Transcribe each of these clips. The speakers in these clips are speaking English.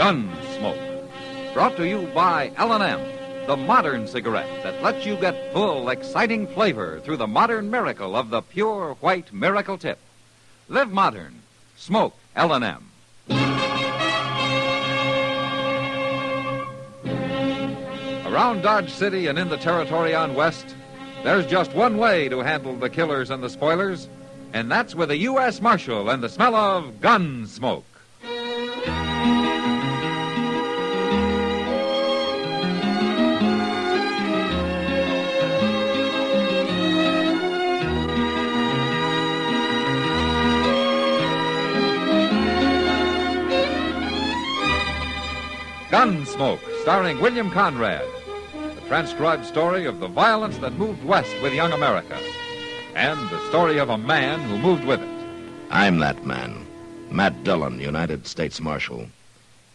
Gunsmoke. Brought to you by L&M, the modern cigarette that lets you get full, exciting flavor through the modern miracle of the pure white miracle tip. Live modern. Smoke L&M. Around Dodge City and in the territory on West, there's just one way to handle the killers and the spoilers, and that's with a U.S. Marshal and the smell of Gunsmoke. Gunsmoke, starring William Conrad. The transcribed story of the violence that moved west with young America. And the story of a man who moved with it. I'm that man. Matt Dillon, United States Marshal.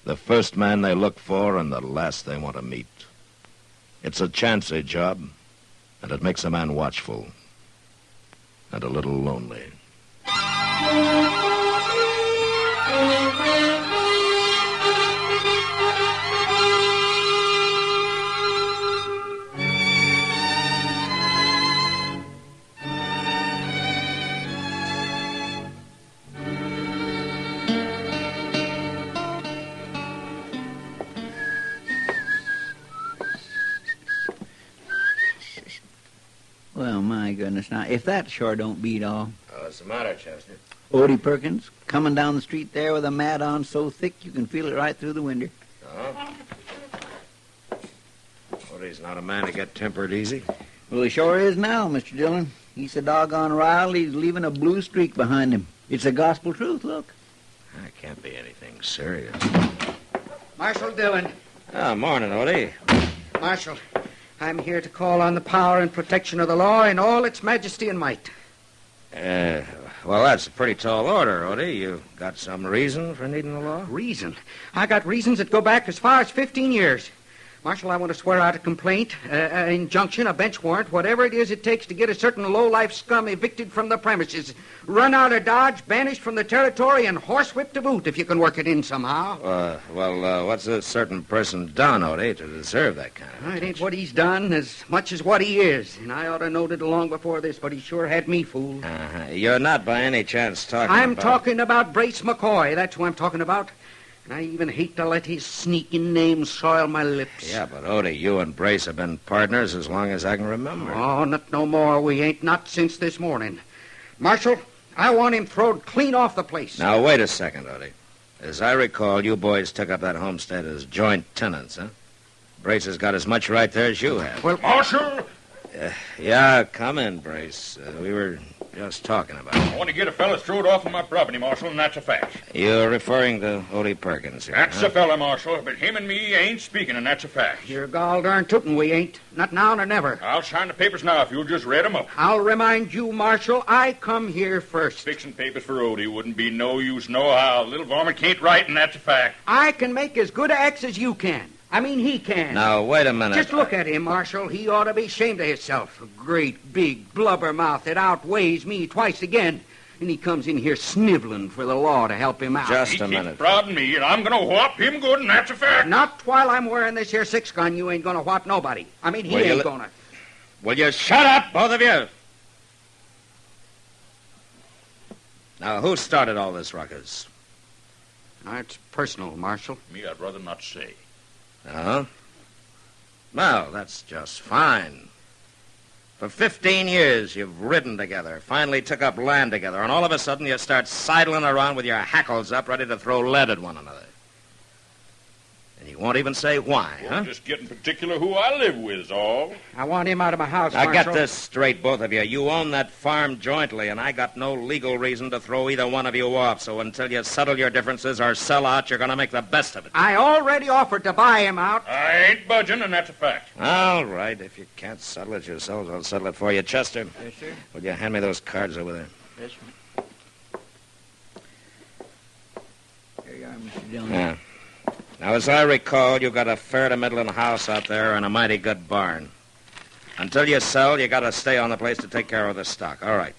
The first man they look for and the last they want to meet. It's a chancy job, and it makes a man watchful. And a little lonely. Well, my goodness. Now, if that sure don't beat all. What's the matter, Chester? Odie Perkins, coming down the street there with a mat on so thick you can feel it right through the window. Oh? Odie's not a man to get tempered easy. Well, he sure is now, Mr. Dillon. He's so doggone riled, he's leaving a blue streak behind him. It's the gospel truth, look. That can't be anything serious. Marshal Dillon. Morning, Odie. Marshal, I'm here to call on the power and protection of the law in all its majesty and might. Well, that's a pretty tall order, Odie. You got some reason for needing the law? Reason? I got reasons that go back as far as 15 years. Marshal, I want to swear out a complaint, injunction, a bench warrant, whatever it is it takes to get a certain low-life scum evicted from the premises, run out of Dodge, banished from the territory, and horsewhipped to boot if you can work it in somehow. What's a certain person done, Odie, to deserve that kind of It ain't what he's done as much as what he is, and I ought to knowed it long before this, but he sure had me fooled. You're not by any chance talking I'm talking about Brace McCoy. That's who I'm talking about. And I even hate to let his sneaking name soil my lips. Yeah, but Odie, you and Brace have been partners as long as I can remember. Oh, not no more. We ain't, not since this morning. Marshal, I want him throwed clean off the place. Now, wait a second, Odie. As I recall, you boys took up that homestead as joint tenants, huh? Brace has got as much right there as you have. Well, Marshal! Yeah, come in, Brace. We were just talking about it. I want to get a fella throwed off of my property, Marshal, and that's a fact. You're referring to Odie Perkins here, That's a fella, Marshal, but him and me ain't speaking, and that's a fact. you're gall darn tootin' we ain't. Not now nor never. I'll sign the papers now if you'll just read 'em up. I'll remind you, Marshal, I come here first. Fixing papers for Odie wouldn't be no use nohow. Little varmint can't write, and that's a fact. I can make as good a X as you can. I mean, he can. Now, wait a minute. Just look at him, Marshal. He ought to be ashamed of himself. A great, big blubber mouth that outweighs me twice again. And he comes in here sniveling for the law to help him out. Just He a keeps minute. prodding me, and I'm going to whop him good, and that's a fact. Not while I'm wearing this here six-gun. You ain't gonna whop nobody. I mean, he Will you ain't li- gonna. Will you shut up, both of you? Now, who started all this ruckus? It's personal, Marshal. Me, I'd rather not say. Uh-huh. Well, that's just fine. For 15 years, you've ridden together, finally took up land together, and all of a sudden you start sidling around with your hackles up, ready to throw lead at one another. And you won't even say why, huh? Just getting particular who I live with is all. I want him out of my house, Now, Marshal. get this straight, both of you. You own that farm jointly, and I got no legal reason to throw either one of you off. So until you settle your differences or sell out, you're going to make the best of it. I already offered to buy him out. I ain't budging, and that's a fact. All right. If you can't settle it yourselves, I'll settle it for you. Chester, Yes, sir. will you hand me those cards over there? Yes, sir. Here you are, Mr. Dillon. Yeah. Now, as I recall, you got a fair to middling house out there and a mighty good barn. Until you sell, you got to stay on the place to take care of the stock. All right.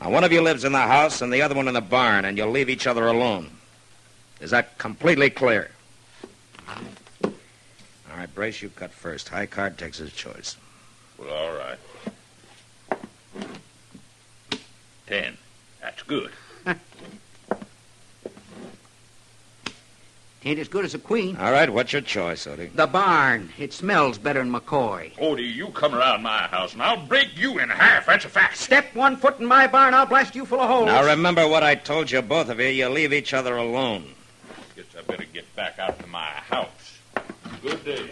Now, one of you lives in the house and the other one in the barn, and you'll leave each other alone. Is that completely clear? All right, Brace, you cut first. High card takes his choice. Well, all right. 10. That's good. Ain't as good as a queen. All right, what's your choice, Odie? The barn. It smells better than McCoy. Odie, you come around my house, and I'll break you in half. That's a fact. Step 1 foot in my barn, I'll blast you full of holes. Now, remember what I told you, both of you. You leave each other alone. Guess I better get back out to my house. Good day.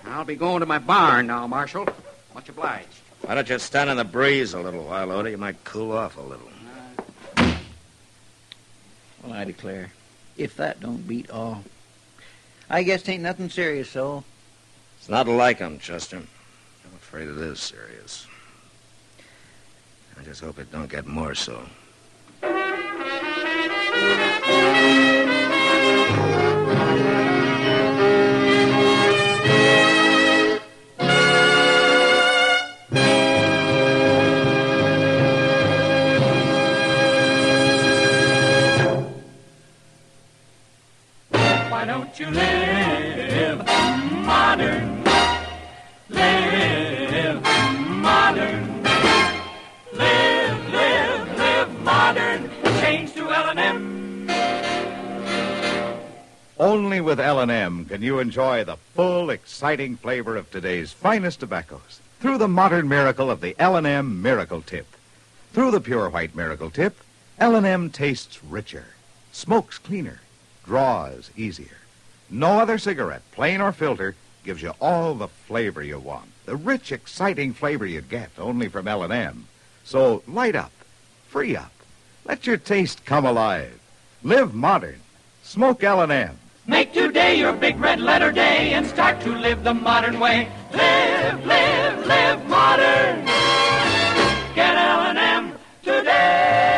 I'll be going to my barn now, Marshal. Much obliged. Why don't you stand in the breeze a little while, Odie? You might cool off a little. Well, I declare, if that don't beat all. I guess 'tain't nothing serious, so. It's not like him, Chester. I'm afraid it is serious. I just hope it don't get more so. Why don't you live modern? Live modern. Live modern. Change to L&M. Only with L&M can you enjoy the full, exciting flavor of today's finest tobaccos through the modern miracle of the L&M Miracle Tip. Through the pure white Miracle Tip, L&M tastes richer, smokes cleaner, draws easier. No other cigarette, plain or filter, gives you all the flavor you want. The rich, exciting flavor you get only from L&M. So light up, free up, let your taste come alive. Live modern. Smoke L&M. Make today your big red letter day and start to live the modern way. Live modern. Get L&M today.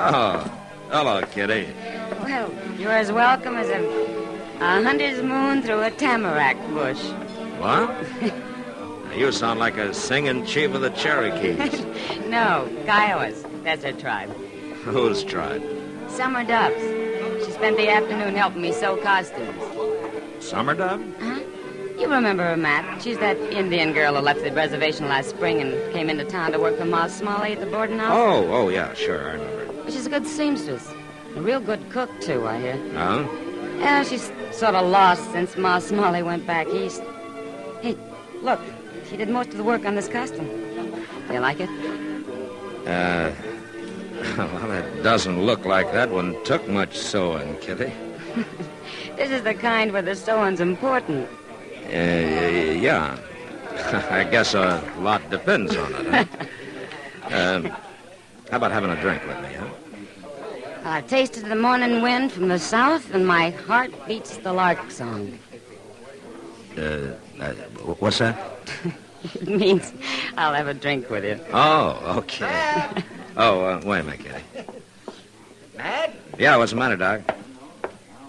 Oh, hello, Kitty. Well, you're as welcome as a hunter's moon through a tamarack bush. What? Now, you sound like a singing chief of the Cherokees. No, Kiowas. That's her tribe. Whose tribe? Summer Doves. She spent the afternoon helping me sew costumes. Summer Dove? Huh? You remember her, Matt. She's that Indian girl who left the reservation last spring and came into town to work for Ma Smalley at the boarding house. Oh, yeah, sure, I remember. She's a good seamstress. A real good cook, too, I hear. Oh? Yeah, she's sort of lost since Ma Smalley went back east. Hey, look. She did most of the work on this costume. Do you like it? Well, it doesn't look like that one took much sewing, Kitty. This is the kind where the sewing's important. Yeah. I guess a lot depends on it, huh? How about having a drink with me, huh? I tasted the morning wind from the south, and my heart beats the lark song. What's that? It means I'll have a drink with you. Oh, okay. Wait a minute, Kitty. Matt? Yeah, what's the matter, Doc?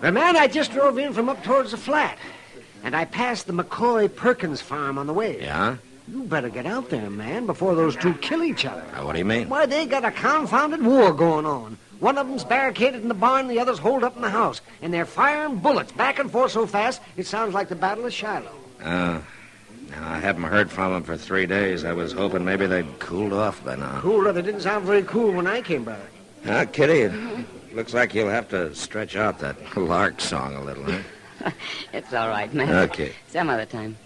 Well, man, I just drove in from up towards the flat. And I passed the McCoy Perkins farm on the way. Yeah? You better get out there, man, before those two kill each other. What do you mean? Why, they got a confounded war going on. One of them's barricaded in the barn, the other's holed up in the house. And they're firing bullets back and forth so fast, it sounds like the Battle of Shiloh. Now, I haven't heard from them for 3 days. I was hoping maybe they'd cooled off by now. Cooler? They didn't sound very cool when I came back. Kitty, it looks like you'll have to stretch out that lark song a little, huh? It's all right, man. Okay. Some other time.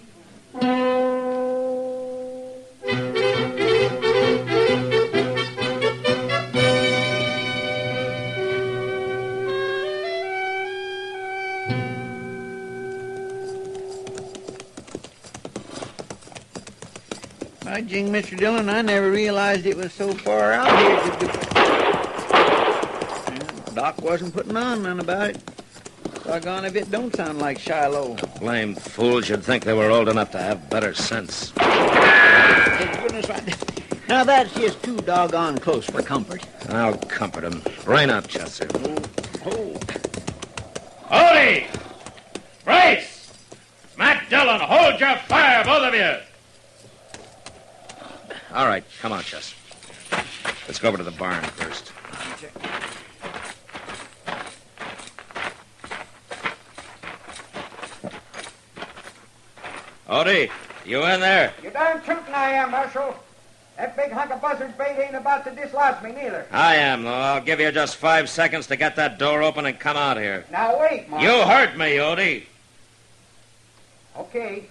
By jing, Mr. Dillon, I never realized it was so far out here. Doc wasn't putting on none about it. Doggone if it don't sound like Shiloh. Blame fools, you'd think they were old enough to have better sense. Thank goodness now that's just too doggone close for comfort. I'll comfort him. Brain up, Chester. Odie! Brace! Matt Dillon, hold your fire, both of you! All right, come on, Chester. Let's go over to the barn first. Odie, you in there? You darn tootin' I am, Marshal. That big hunk of buzzard bait ain't about to dislodge me, neither. I am, though. I'll give you just 5 seconds to get that door open and come out here. Now, wait, Marshal. You heard me, Odie. Okay.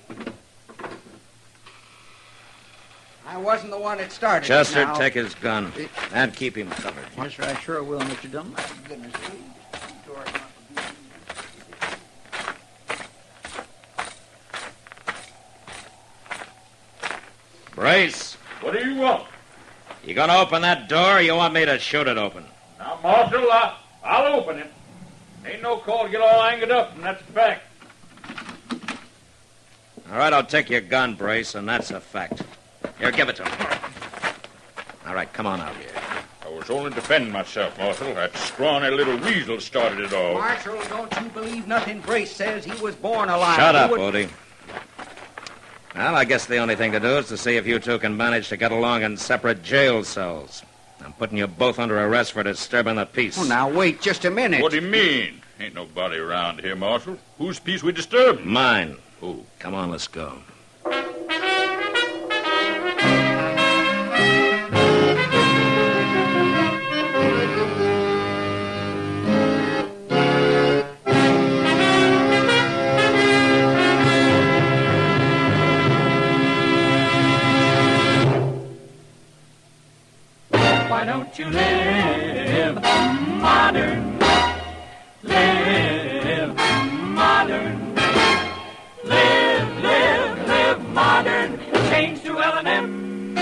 I wasn't the one that started. Chester, now. take his gun and keep him covered. Yes, sir, I sure will, Mr. Dillon. My goodness. Brace, What do you want? you gonna open that door or you want me to shoot it open? Now, Marshal, I'll open it. Ain't no call to get all angered up, and that's a fact. All right, I'll take your gun, Brace, and that's a fact. Here, give it to him. All right, come on out here. I was only defending myself, Marshal. That scrawny little weasel started it all. Marshal, don't you believe nothing Brace says. He was born alive. Shut He up, would- Odie. Well, I guess the only thing to do is to see if you two can manage to get along in separate jail cells. I'm putting you both under arrest for disturbing the peace. Oh, now, wait just a minute. What do you mean? Ain't nobody around here, Marshal. Whose peace we disturbed? Mine. Who? Come on, let's go. Why don't you live modern? Live modern. Live modern. Change to L&M.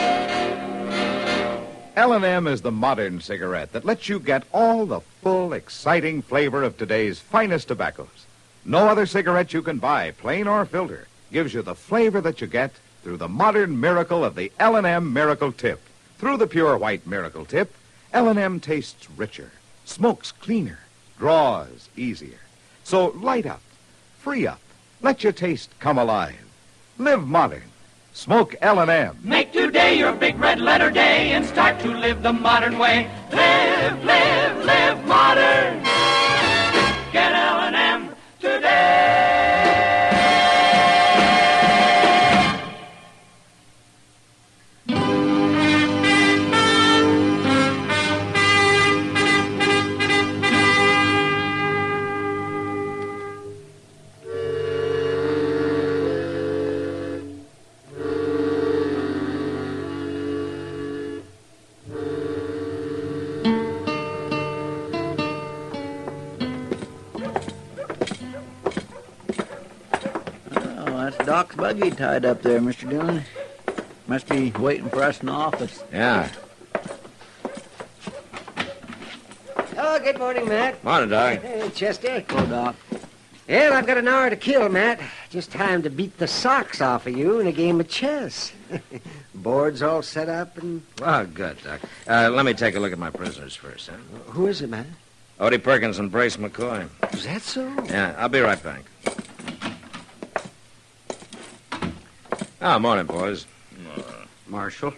L&M is the modern cigarette that lets you get all the full, exciting flavor of today's finest tobaccos. No other cigarette you can buy, plain or filter, gives you the flavor that you get through the modern miracle of the L&M Miracle Tip. Through the pure white Miracle Tip, L&M tastes richer, smokes cleaner, draws easier. So light up, free up, let your taste come alive. Live modern. Smoke L&M. Make today your big red letter day and start to live the modern way. Live modern. Get L&M today. Oh, that's Doc's buggy tied up there, Mr. Dillon. Must be waiting for us in the office. Yeah. Oh, good morning, Matt. Morning, Doc. Hey, Chester. Hello, Doc. Well, I've got an hour to kill, Matt. Just time to beat the socks off of you in a game of chess. Board's all set up and... Oh, good, Doc. Let me take a look at my prisoners first, huh? Who is it, Matt? Odie Perkins and Brace McCoy. Is that so? Yeah, I'll be right back. Oh, morning, boys. Marshal.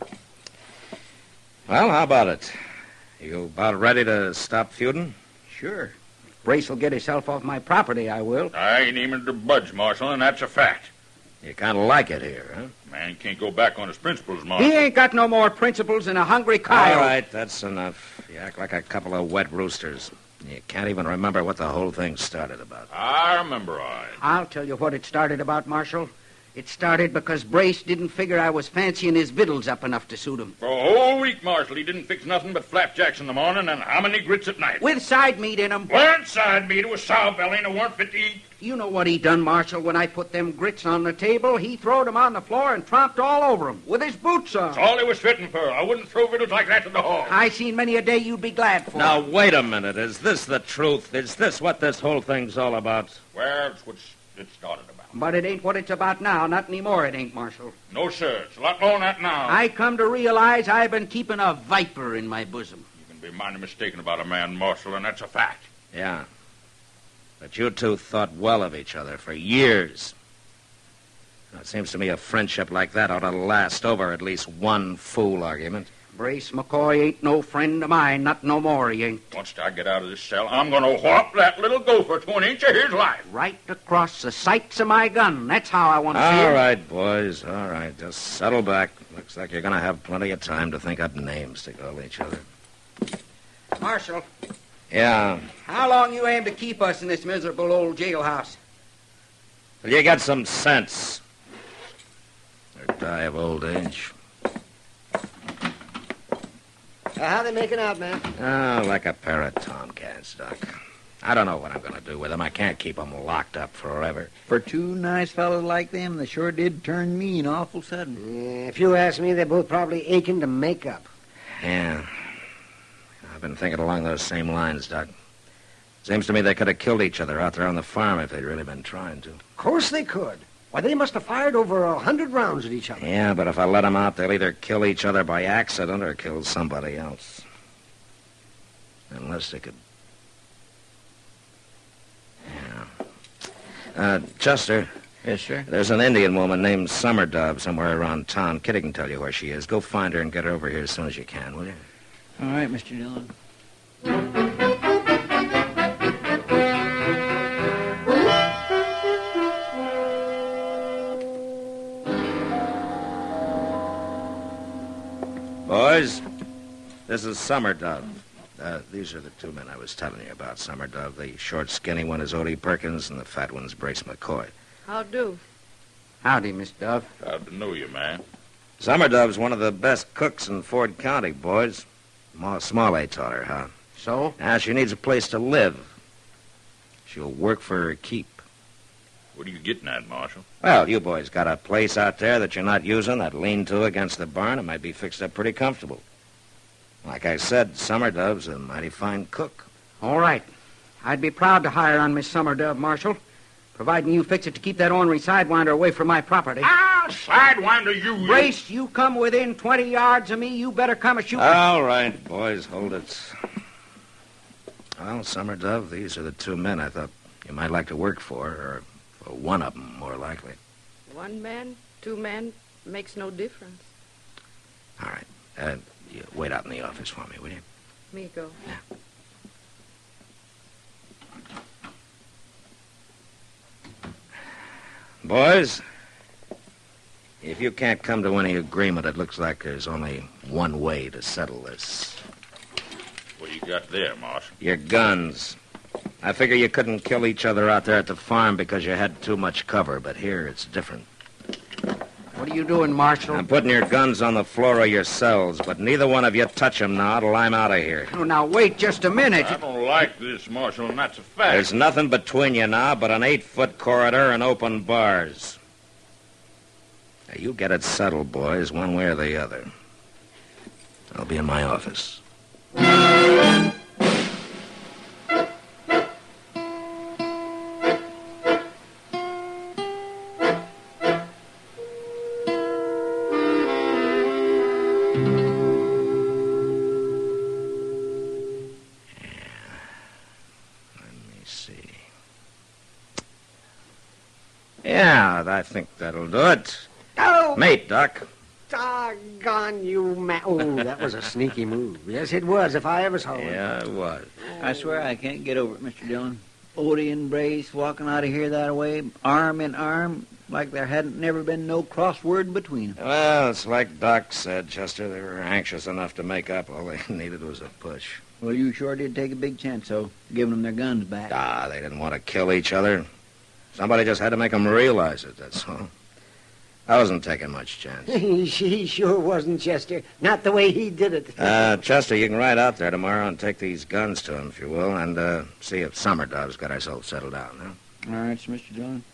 Well, how about it? You about ready to stop feuding? Sure. If Brace will get himself off my property, I will. I ain't even to budge, Marshal, and that's a fact. You kind of like it here, huh? Man can't go back on his principles, Marshal. He ain't got no more principles than a hungry coyote. All right, that's enough. You act like a couple of wet roosters. You can't even remember what the whole thing started about. I remember, all right. I'll tell you what it started about, Marshal. It started because Brace didn't figure I was fancying his victuals up enough to suit him. For a whole week, Marshal, he didn't fix nothing but flapjacks in the morning and how many grits at night? With side meat in 'em. Weren't side meat. It was sow belly and it weren't fit to eat. You know what he done, Marshal, when I put them grits on the table? He throwed 'em on the floor and tromped all over 'em with his boots on. That's all he was fitting for. I wouldn't throw victuals like that to the hog. I seen many a day you'd be glad for. Now, wait a minute. Is this the truth? Is this what this whole thing's all about? Well, it's what it started about. But it ain't what it's about now. Not anymore, it ain't, Marshal. No, sir. It's a lot more than that now. I come to realize I've been keeping a viper in my bosom. You can be mighty mistaken about a man, Marshal, and that's a fact. Yeah. But you two thought well of each other for years. Now, it seems to me a friendship like that ought to last over at least one fool argument. Brace McCoy ain't no friend of mine, not no more he ain't. Once I get out of this cell, I'm going to whop that little gopher to an inch of his life. Right across the sights of my gun. That's how I want to see All it. right, boys. All right. Just settle back. Looks like you're going to have plenty of time to think up names to call each other. Marshal, Yeah. how long you aim to keep us in this miserable old jailhouse? Well, you got some sense. Or die of old age. How they making out, man? Oh, like a pair of tomcats, Doc. I don't know what I'm going to do with them. I can't keep them locked up forever. For two nice fellows like them, they sure did turn mean awful sudden. Yeah, if you ask me, they're both probably aching to make up. Yeah. I've been thinking along those same lines, Doc. Seems to me they could have killed each other out there on the farm if they'd really been trying to. Of course they could. Why, they must have fired over 100 rounds at each other. Yeah, but if I let them out, they'll either kill each other by accident or kill somebody else. Unless they could... Yeah. Chester, Yes, sir. there's an Indian woman named Summer Dove somewhere around town. Kitty can tell you where she is. Go find her and get her over here as soon as you can, will you? All right, Mr. Dillon. Boys, this is Summer Dove. These are the two men I was telling you about, Summer Dove. The short, skinny one is Odie Perkins, and the fat one's Brace McCoy. How do? Howdy, Miss Dove. Proud to know you, man. Summer Dove's one of the best cooks in Ford County, boys. Ma Smalley taught her how. So? Now, she needs a place to live. She'll work for her keep. What are you getting at, Marshal? Well, you boys got a place out there that you're not using, that lean-to against the barn. It might be fixed up pretty comfortable. Like I said, Summer Dove's a mighty fine cook. All right. I'd be proud to hire on Miss Summer Dove, Marshal, providing you fix it to keep that ornery sidewinder away from my property. Ah, sidewinder, you... Brace, you come within 20 yards of me, you better come a-shooting. All right, boys, hold it. Well, Summer Dove, these are the two men I thought you might like to work for, or for one of them, more likely. One man, two men, makes no difference. All right. You wait out in the office for me, will you? Me go. Boys, if you can't come to any agreement, it looks like there's only one way to settle this. What you got there, Marshal? Your guns. I figure you couldn't kill each other out there at the farm because you had too much cover, but here it's different. What are you doing, Marshal? I'm putting your guns on the floor of your cells, but neither one of you touch them now till I'm out of here. Oh, now, wait just a minute. I don't like this, Marshal, and that's a fact. There's nothing between you now but an 8-foot corridor and open bars. Now, you get it settled, boys, one way or the other. I'll be in my office. Yeah, I think that'll do it. Oh, Mate, Doc. doggone you, Oh, that was a sneaky move. Yes, it was, if I ever saw one. Yeah, it was. I swear I can't get over it, Mr. Dillon. Odie and Brace walking out of here that way, arm in arm, like there hadn't never been no crossword between them. Well, it's like Doc said, Chester. They were anxious enough to make up. All they needed was a push. Well, you sure did take a big chance, though, giving them their guns back. They didn't want to kill each other. Somebody just had to make them realize it, that's all. I wasn't taking much chance. He sure wasn't, Chester. Not the way he did it. Chester, you can ride out there tomorrow and take these guns to him, if you will, and see if Summer Dove's got herself settled down, huh? All right, Mr. Dillon.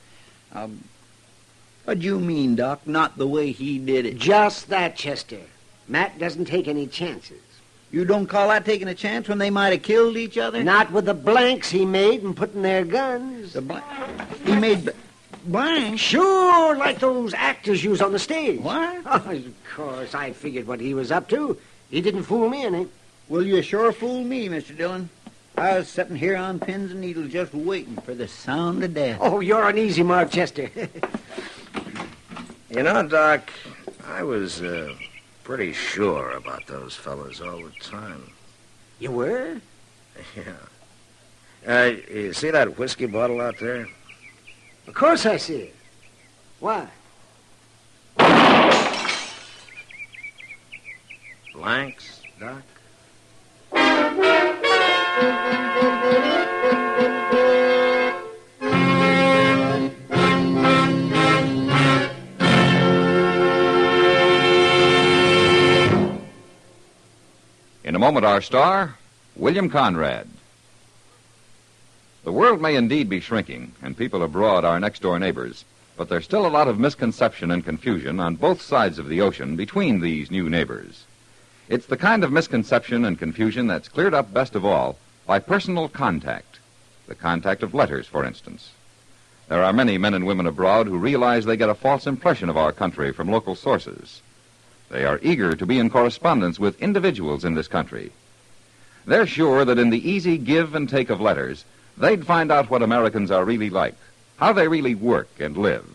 What do you mean, Doc? Not the way he did it. Just that, Chester. Matt doesn't take any chances. You don't call that taking a chance when they might have killed each other? Not with the blanks he made and put in their guns. He made blanks? Sure, like those actors use on the stage. What? Oh, of course, I figured what he was up to. He didn't fool me any. Well, you sure fooled me, Mr. Dillon. I was sitting here on pins and needles just waiting for the sound of death. Oh, you're an easy mark, Chester. You know, Doc, I was pretty sure about those fellas all the time. You were? Yeah. You see that whiskey bottle out there? Of course I see it. Why? Blanks, Doc? In a moment, our star, William Conrad. The world may indeed be shrinking, and people abroad are next-door neighbors, but there's still a lot of misconception and confusion on both sides of the ocean between these new neighbors. It's the kind of misconception and confusion that's cleared up best of all by personal contact, the contact of letters, for instance. There are many men and women abroad who realize they get a false impression of our country from local sources. They are eager to be in correspondence with individuals in this country. They're sure that in the easy give and take of letters, they'd find out what Americans are really like, how they really work and live.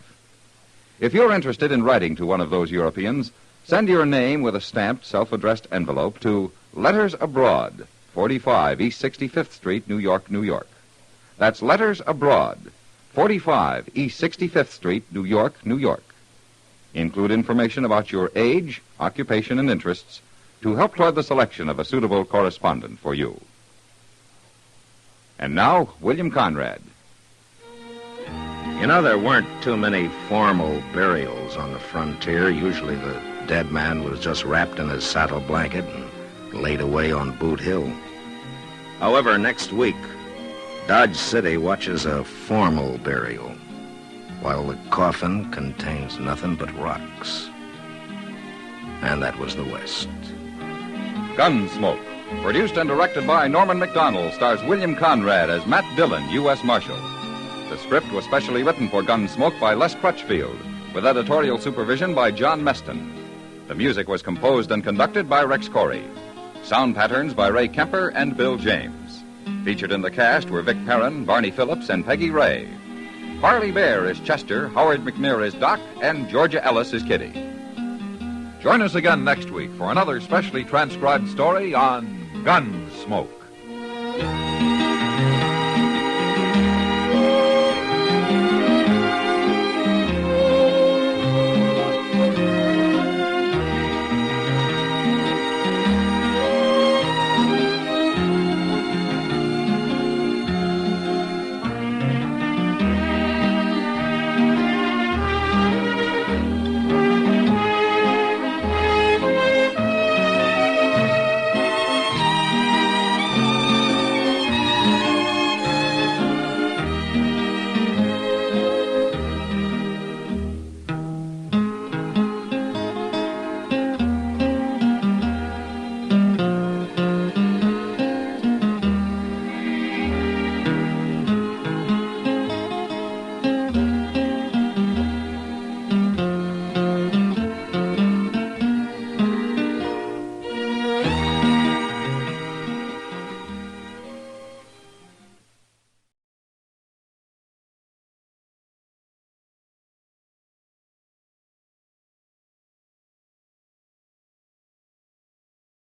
If you're interested in writing to one of those Europeans, send your name with a stamped, self-addressed envelope to Letters Abroad, 45 East 65th Street, New York, New York. That's Letters Abroad, 45 East 65th Street, New York, New York. Include information about your age, occupation, and interests to help toward the selection of a suitable correspondent for you. And now, William Conrad. You know, there weren't too many formal burials on the frontier. Usually the dead man was just wrapped in his saddle blanket and laid away on Boot Hill. However, next week, Dodge City watches a formal burial, while the coffin contains nothing but rocks. And that was the West. Gunsmoke, produced and directed by Norman MacDonald, stars William Conrad as Matt Dillon, U.S. Marshal. The script was specially written for Gunsmoke by Les Crutchfield, with editorial supervision by John Meston. The music was composed and conducted by Rex Corey. Sound patterns by Ray Kemper and Bill James. Featured in the cast were Vic Perrin, Barney Phillips, and Peggy Ray. Harley Bear is Chester, Howard McNear is Doc, and Georgia Ellis is Kitty. Join us again next week for another specially transcribed story on Gunsmoke.